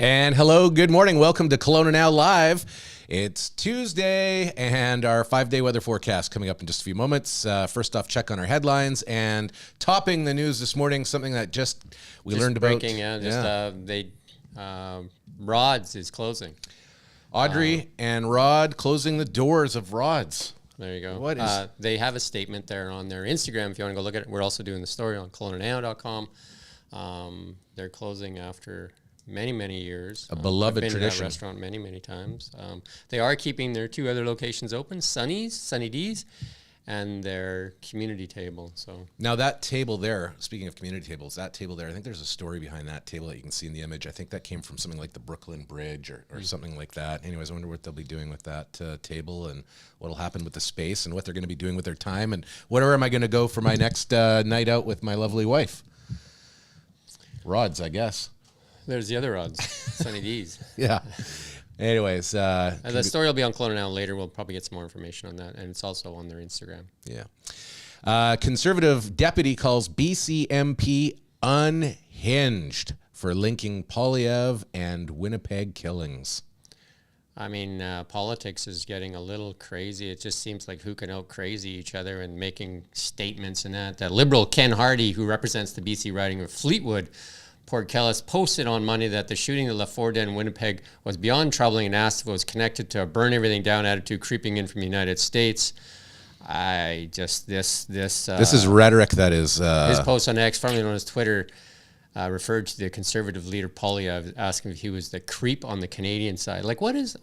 And hello, good morning. Welcome to Kelowna Now Live. It's Tuesday and our 5-day weather forecast coming up in just a few moments. First off, check on our headlines and topping the news this morning, something that we learned breaking, about. Rods is closing. Audrey and Rod closing the doors of Rods. There you go. They have a statement there on their Instagram if you want to go look at it. We're also doing the story on KelownaNow.com. They're closing after many years. A beloved I've been tradition. To that restaurant many times. They are keeping their two other locations open, Sunny D's, and their community table. So now that table there, speaking of community tables, that table there, I think there's a story behind that table that you can see in the image. I think that came from something like the Brooklyn Bridge or something like that. Anyways, I wonder what they'll be doing with that table and what'll happen with the space and what they're going to be doing with their time and where am I going to go for my next night out with my lovely wife. Rods, I guess. There's the other Rods, Sunny D's. Yeah. Anyways. The story will be on Kelowna Now later. We'll probably get some more information on that. And it's also on their Instagram. Yeah. Conservative deputy calls BCMP unhinged for linking Poilievre and Winnipeg killings. I mean, politics is getting a little crazy. It just seems like who can out-crazy each other and making statements and that. That Liberal Ken Hardy, who represents the BC riding of Fleetwood, Port Kellis, posted on Monday that the shooting of Laforte in Winnipeg was beyond troubling and asked if it was connected to a burn everything down attitude creeping in from the United States. This is rhetoric that is... his post on X, formerly known as Twitter, referred to the Conservative leader Poilievre, asking if he was the creep on the Canadian side. Like, what is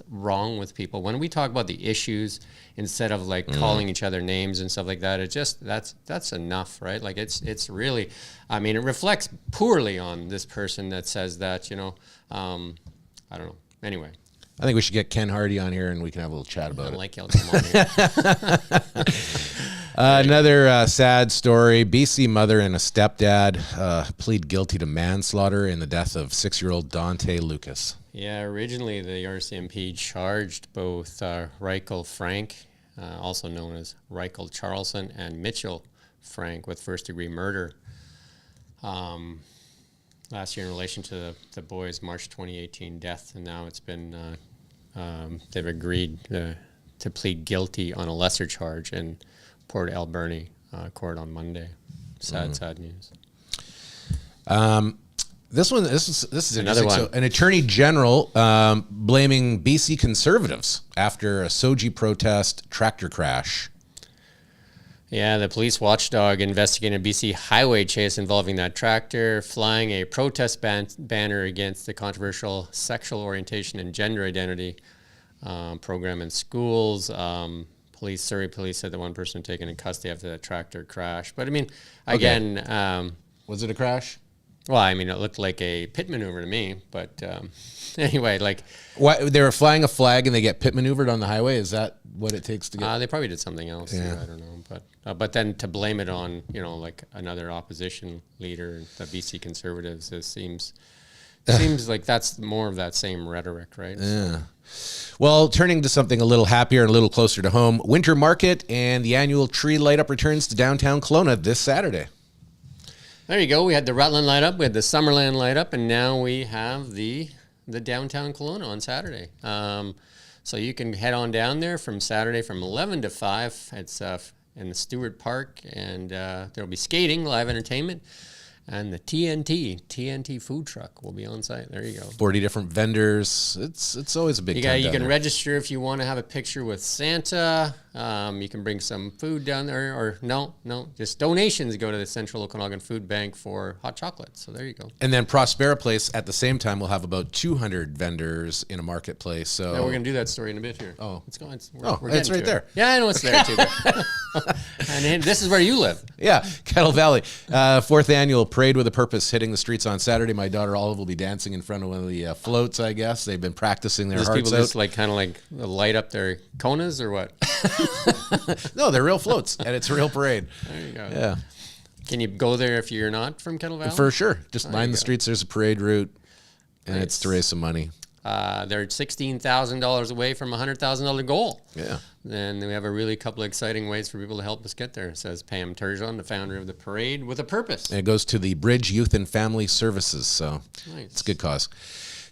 wrong with people? When we talk about the issues, instead of like calling each other names and stuff like that, it just, that's enough, right? Like, it's really, I mean, it reflects poorly on this person that says that, I don't know. Anyway. I think we should get Ken Hardy on here and we can have a little chat about it. Like he'll come on here. Another sad story. BC mother and a stepdad plead guilty to manslaughter in the death of 6-year-old Dante Lucas. Yeah, originally the RCMP charged both Reichel Frank, also known as Reichel Charlson, and Mitchell Frank with first-degree murder last year in relation to the boy's March 2018 death, and now it's been they've agreed to plead guilty on a lesser charge in Port Alberni court on Monday. Sad news. This is another interesting. one. So, an attorney general blaming BC Conservatives after a Soji protest tractor crash. Yeah, the police watchdog investigating a BC highway chase involving that tractor flying a protest banner against the controversial sexual orientation and gender identity program in schools. Surrey police said that one person taken in custody after that tractor crash. But I mean, again, was it a crash? Well, I mean, it looked like a pit maneuver to me. But anyway, like, what, they were flying a flag and they get pit maneuvered on the highway. Is that what it takes to get? They probably did something else. Yeah. I don't know. But then to blame it on like another opposition leader, the BC Conservatives, it seems like that's more of that same rhetoric, right? Yeah. Well, turning to something a little happier and a little closer to home, Winter Market and the annual tree light up returns to downtown Kelowna this Saturday. There you go. We had the Rutland light up, we had the Summerland light up, and now we have the downtown Kelowna on Saturday. So you can head on down there from Saturday from 11 to 5. It's in the Stewart Park, and there'll be skating, live entertainment. And the TNT food truck will be on site. There you go. 40 different vendors. It's always a big time You down can there. register if you want to have a picture with Santa. You can bring some food down there, or no, just donations go to the Central Okanagan Food Bank for hot chocolate. So there you go. And then Prospera Place at the same time will have about 200 vendors in a marketplace. So yeah, we're going to do that story in a bit here. Oh. It's going. It's right there. Yeah, I know it's there too. And this is where you live. Yeah, Kettle Valley. 4th annual Parade with a Purpose hitting the streets on Saturday. My daughter Olive will be dancing in front of one of the floats, I guess. They've been practicing their Those hearts people out. just kind of light up their Konas or what? No, they're real floats, and it's a real parade. There you go. Yeah. Can you go there if you're not from Kettle Valley? For sure. Just line the streets. There's a parade route, and it's to raise some money. They're $16,000 away from a $100,000 goal. Yeah. Then we have a really couple of exciting ways for people to help us get there, says Pam Turgeon, the founder of the Parade with a Purpose. And it goes to the Bridge Youth and Family Services, so Nice. it's a good cause.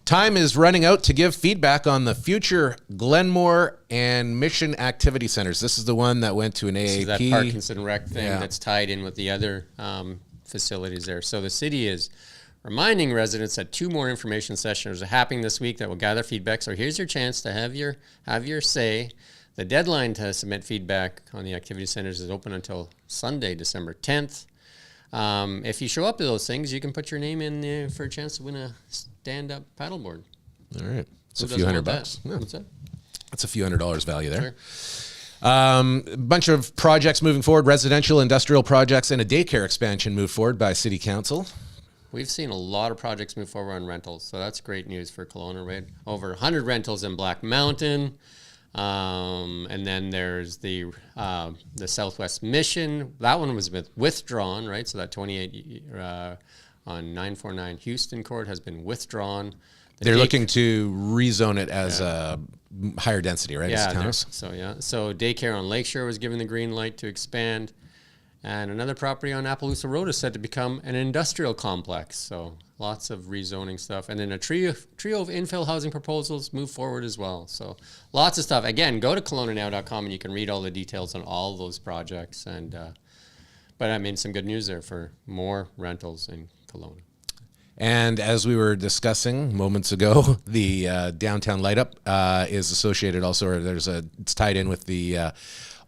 Time is running out to give feedback on the future Glenmore and Mission Activity Centers. This is the one that went to an AAP. This is that Parkinson Rec thing Yeah. that's tied in with the other facilities there. So the city is reminding residents that 2 more information sessions are happening this week that will gather feedback. So here's your chance to have your say. The deadline to submit feedback on the activity centers is open until Sunday, December 10th. If you show up to those things, you can put your name in for a chance to win a stand-up paddleboard. All right. It's Who a few doesn't $100 want that? bucks. Yeah. What's that? That's a few $100 value there. Sure. A bunch of projects moving forward, residential, industrial projects, and a daycare expansion moved forward by City Council. We've seen a lot of projects move forward on rentals, so that's great news for Kelowna, right? Over 100 rentals in Black Mountain. And then there's the Southwest Mission. That one was withdrawn, right? So that 28 on 949 Houston Court has been withdrawn. They're looking to rezone it as a higher density, right? As a townhouse? So daycare on Lakeshore was given the green light to expand. And another property on Appaloosa Road is said to become an industrial complex. So lots of rezoning stuff. And then a trio of infill housing proposals move forward as well. So lots of stuff. Again, go to KelownaNow.com and you can read all the details on all of those projects. And but I mean, some good news there for more rentals in Kelowna. And as we were discussing moments ago, the downtown light up is associated also, or it's tied in with the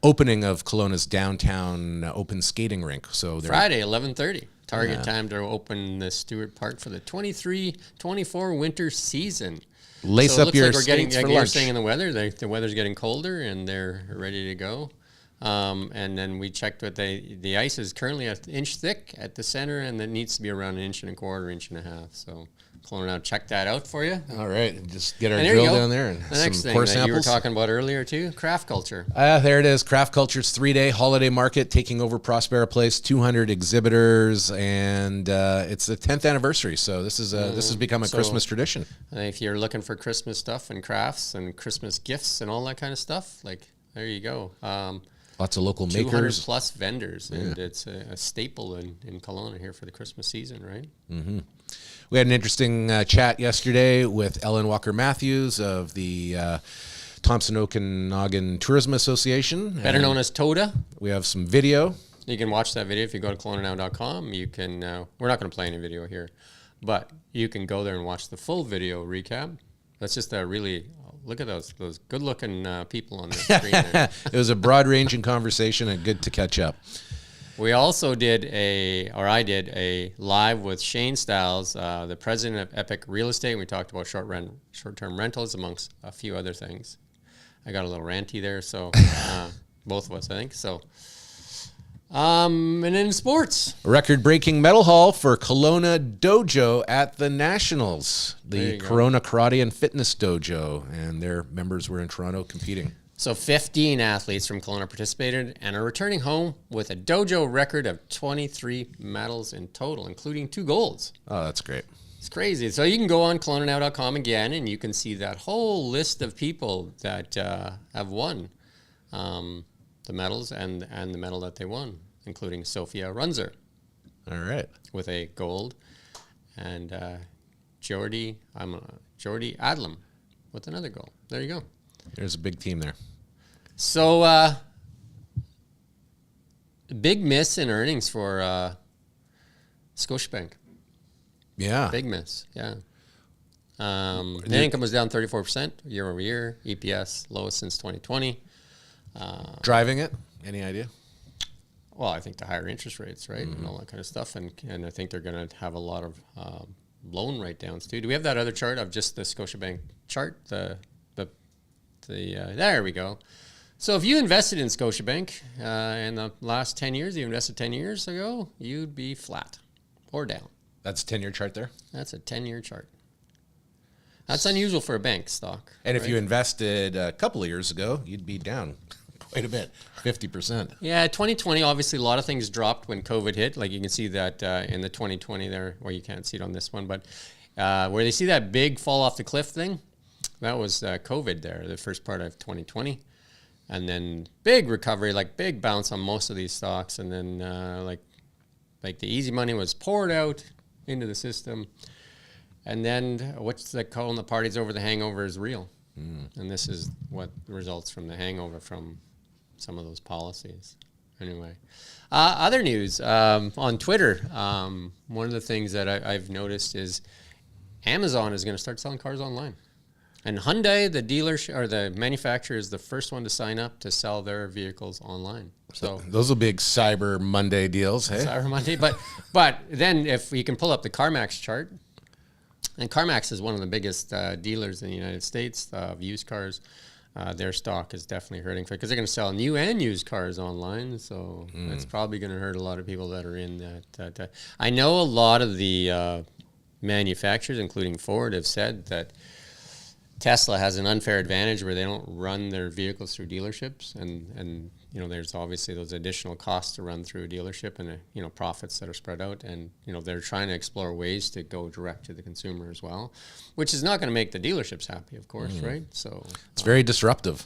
opening of Kelowna's downtown open skating rink. So Friday, 11:30. Target time to open the Stewart Park for the 23-24 winter season. Lace So it up looks your like we're getting, skates for like you're lunch. saying in the weather, the weather's getting colder and they're ready to go. And then we checked what the ice is currently an inch thick at the center, and it needs to be around 1.25 inches, 1.5 inches. So Kelowna now check that out for you. All right, just get our And there you drill go. down there and The next some thing pour that you were samples. talking about earlier too, craft culture. There it is. Craft Culture's 3-day holiday market taking over Prospera Place. 200 exhibitors, and it's the 10th anniversary. So this has become a So- Christmas tradition. If you're looking for Christmas stuff and crafts and Christmas gifts and all that kind of stuff, like there you go. Lots of local 200 makers. plus vendors, and it's a staple in Kelowna here for the Christmas season, right? We had an interesting chat yesterday with Ellen Walker Matthews of the Thompson Okanagan Tourism Association. Better known as TODA. We have some video. You can watch that video if you go to KelownaNow.com. You can. We're not going to play any video here, but you can go there and watch the full video recap. That's just a really look at those good-looking people on the screen there. It was a broad-ranging conversation and good to catch up. We also I did a live with Shane Stiles, the president of Epic Real Estate. And we talked about short-term rentals, amongst a few other things. I got a little ranty there, so both of us, I think. So, and in sports, Record-breaking medal haul for Kelowna Dojo at the Nationals, There the you go. Corona Karate and Fitness Dojo, and their members were in Toronto competing. so 15 athletes from Kelowna participated and are returning home with a dojo record of 23 medals in total, including 2 golds. Oh, that's great. It's crazy. So you can go on KelownaNow.com again, and you can see that whole list of people that have won the medals and the medal that they won, including Sophia Runzer All right. with a gold, and Jordy Adlam with another gold. There you go. There's a big team there. So big miss in earnings for Scotiabank. Yeah. Big miss, yeah. Net income was down 34% year over year. EPS lowest since 2020. Driving it? Any idea? Well, I think the higher interest rates, right, and all that kind of stuff, and I think they're going to have a lot of loan write-downs too. Do we have that other chart of just the Scotiabank chart? There we go. So if you invested in Scotiabank in the last 10 years, you invested 10 years ago, you'd be flat or down. That's a 10-year chart there. That's a 10-year chart. That's unusual for a bank stock. And if right? you invested a couple of years ago, you'd be down quite a bit, 50%. Yeah, 2020, obviously a lot of things dropped when COVID hit. Like you can see that in the 2020 there, well, you can't see it on this one, but where they see that big fall off the cliff thing, that was COVID there, the first part of 2020. And then big recovery, like big bounce on most of these stocks. And then like the easy money was poured out into the system. And then what's the calling the parties over the hangover is real. And this is what results from the hangover from some of those policies. Anyway, other news on Twitter. One of the things that I've noticed is Amazon is going to start selling cars online. And Hyundai, the dealer or the manufacturer, is the first one to sign up to sell their vehicles online. So those are big Cyber Monday deals, hey? Cyber Monday. But then if you can pull up the CarMax chart, and CarMax is one of the biggest dealers in the United States of used cars. Their stock is definitely hurting because they're going to sell new and used cars online. So it's probably going to hurt a lot of people that are in that. I know a lot of the manufacturers, including Ford, have said that Tesla has an unfair advantage where they don't run their vehicles through dealerships, and you know there's obviously those additional costs to run through a dealership, and you know profits that are spread out, and you know they're trying to explore ways to go direct to the consumer as well, which is not going to make the dealerships happy, of course, right? So it's very disruptive.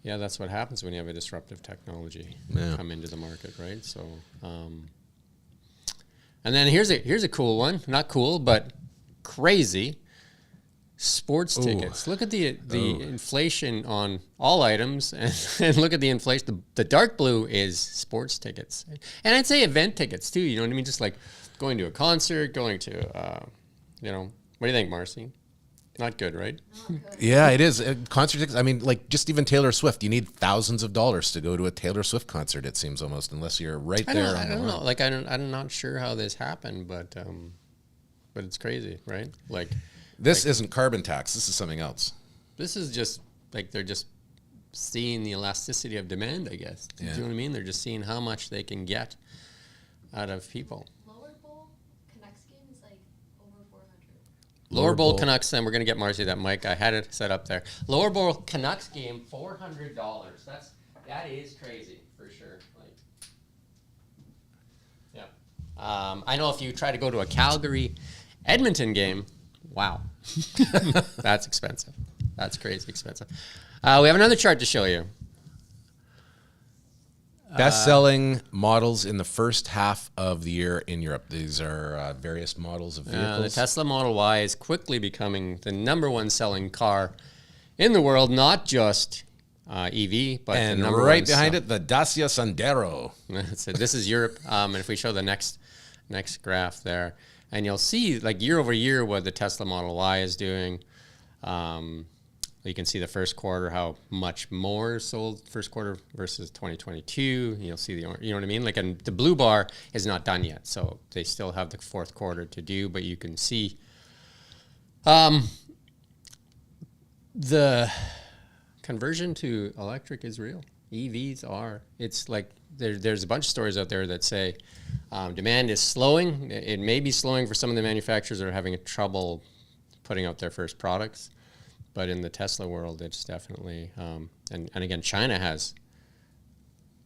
Yeah, that's what happens when you have a disruptive technology come into the market, right? So, and then here's a cool one, not cool but crazy. Sports tickets. Look at the inflation on all items, and look at the inflation. The dark blue is sports tickets, and I'd say event tickets too. You know what I mean? Just like going to a concert, going to, you know, what do you think, Marcy? Not good, right? Yeah, it is. Concert tickets. I mean, like just even Taylor Swift. You need thousands of dollars to go to a Taylor Swift concert. It seems almost, unless you're right there. I don't know. Like I'm not sure how this happened, but it's crazy, right? Like. This isn't carbon tax. This is something else. This is just like they're just seeing the elasticity of demand, I guess. Do you know what I mean? They're just seeing how much they can get out of people. Lower Bowl Canucks game is like over 400. Lower Bowl Canucks, and we're going to get Marcy that mic. I had it set up there. Lower Bowl Canucks game, $400. That is crazy for sure. Like, yeah. I know if you try to go to a Calgary Edmonton game, wow. That's expensive. That's crazy expensive. We have another chart to show you. Best-selling models in the first half of the year in Europe. These are various models of vehicles. The Tesla Model Y is quickly becoming the #1 selling car in the world, not just EV, but and the number right one behind it, the Dacia Sandero. So this is Europe. And if we show the next graph there, and you'll see, like year over year, what the Tesla Model Y is doing. You can see the first quarter, how much more sold first quarter versus 2022. You'll see you know what I mean? Like, and the blue bar is not done yet, so they still have the fourth quarter to do. But you can see, the conversion to electric is real. EVs are. It's like there's a bunch of stories out there that say demand is slowing. It may be slowing for some of the manufacturers that are having trouble putting out their first products. But in the Tesla world, it's definitely, and again, China has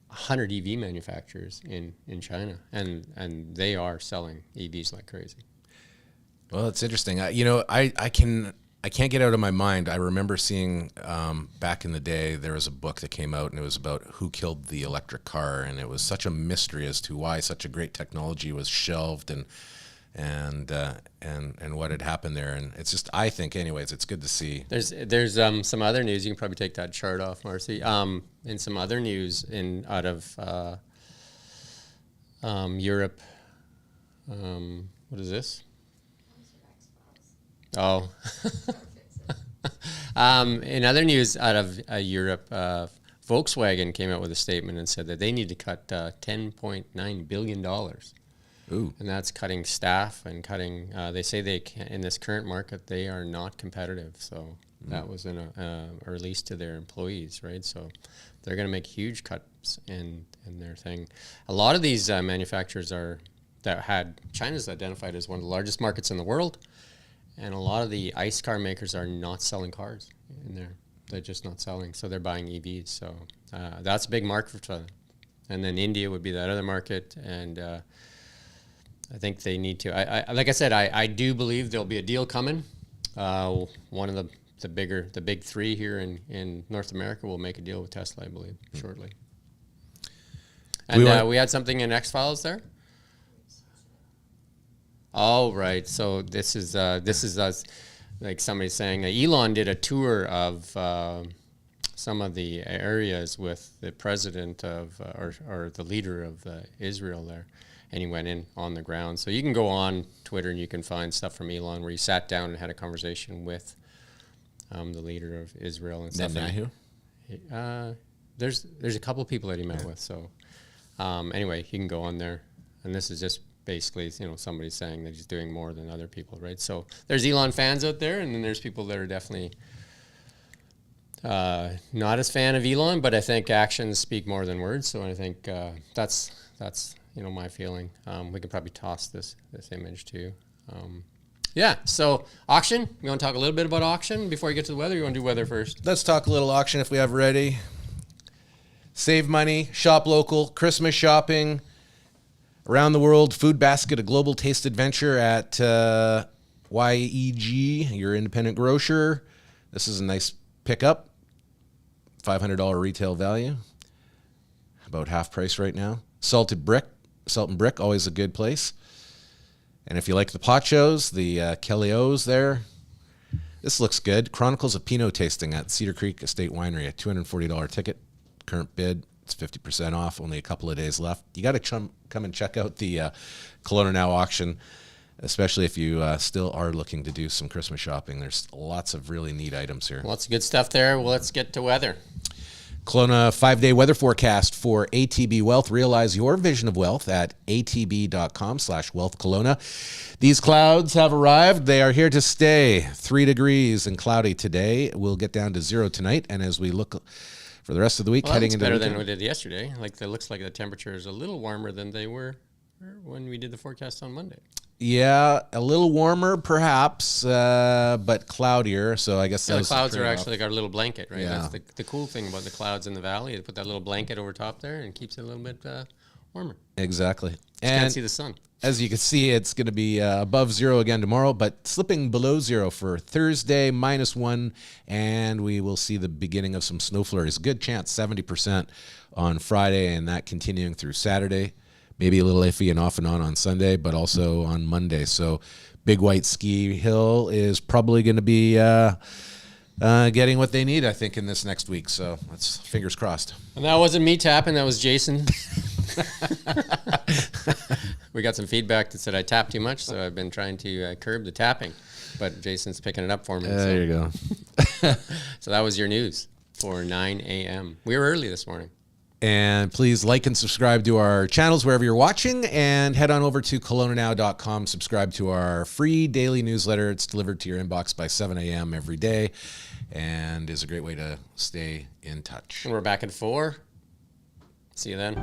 100 EV manufacturers in China, and they are selling EVs like crazy. Well, it's interesting. I can't get out of my mind. I remember seeing back in the day, there was a book that came out, and it was about who killed the electric car, and it was such a mystery as to why such a great technology was shelved and what had happened there. And it's just, I think, anyways, it's good to see. There's some other news. You can probably take that chart off, Marcy. In some other news out of Europe. What is this? Oh. In other news out of Europe, Volkswagen came out with a statement and said that they need to cut $10.9 billion. Ooh. And that's cutting staff and cutting. They say they can, in this current market, they are not competitive. So that was a release to their employees, right? So they're going to make huge cuts in their thing. A lot of these manufacturers China's identified as one of the largest markets in the world, and a lot of the ICE car makers are not selling cars in there. They're just not selling, so they're buying EVs. So that's a big market for them. And then India would be that other market, and I think they need to. Like I said, I do believe there'll be a deal coming. One of the big three here in North America will make a deal with Tesla, I believe, shortly. And we had something in X-Files there. Oh, right. So this is us, like somebody saying Elon did a tour of some of the areas with the president of or the leader of Israel there, and he went in on the ground. So you can go on Twitter and you can find stuff from Elon where he sat down and had a conversation with the leader of Israel and stuff. Netanyahu? There's a couple of people that he met with. So anyway, you can go on there, and this is just basically somebody saying that he's doing more than other people, right? So there's Elon fans out there, and then there's people that are definitely not as fan of Elon, but I think actions speak more than words. So I think that's my feeling. We can probably toss this image too. Yeah. So auction. You want to talk a little bit about auction before you get to the weather? You want to do weather first? Let's talk a little auction if we have ready. Save money, shop local, Christmas shopping, around the world, food basket, a global taste adventure at YEG, your independent grocer. This is a nice pickup, $500 retail value, about half price right now. Salt and Brick, always a good place. And if you like the Pachos, the Kelly O's there, this looks good. Chronicles of Pinot tasting at Cedar Creek Estate Winery, a $240 ticket. Current bid, it's 50% off, only a couple of days left. You got to come and check out the Kelowna Now auction, especially if you still are looking to do some Christmas shopping. There's lots of really neat items here. Lots of good stuff there. Well, let's get to weather. Kelowna 5-day weather forecast for ATB Wealth. Realize your vision of wealth at atb.com/wealthkelowna. These clouds have arrived. They are here to stay. 3 degrees and cloudy today. We'll get down to 0 tonight. And as we look for the rest of the week, Well, heading that's into better the than weekend, we did yesterday. Like it looks like the temperature is a little warmer than they were when we did the forecast on Monday. yeah, a little warmer perhaps, but cloudier. So I guess Yeah, the those clouds are trade off. actually like our little blanket, right? Yeah. That's the cool thing about the clouds in the valley. They put that little blanket over top there and keeps it a little bit warmer. Exactly. Can't And see the sun. as you can see, it's going to be above 0 again tomorrow, but slipping below 0 for Thursday, -1, and we will see the beginning of some snow flurries. Good chance, 70% on Friday, and that continuing through Saturday. Maybe a little iffy and off and on Sunday, but also on Monday. So Big White Ski Hill is probably going to be getting what they need, I think, in this next week. So let's fingers crossed. And that wasn't me tapping, that was Jason. We got some feedback that said I tapped too much, so I've been trying to curb the tapping. But Jason's picking it up for me. There you go. So that was your news for 9 a.m. We were early this morning. And please like and subscribe to our channels wherever you're watching, and head on over to KelownaNow.com. Subscribe to our free daily newsletter. It's delivered to your inbox by 7 a.m. every day and is a great way to stay in touch. And we're back at 4. See you then.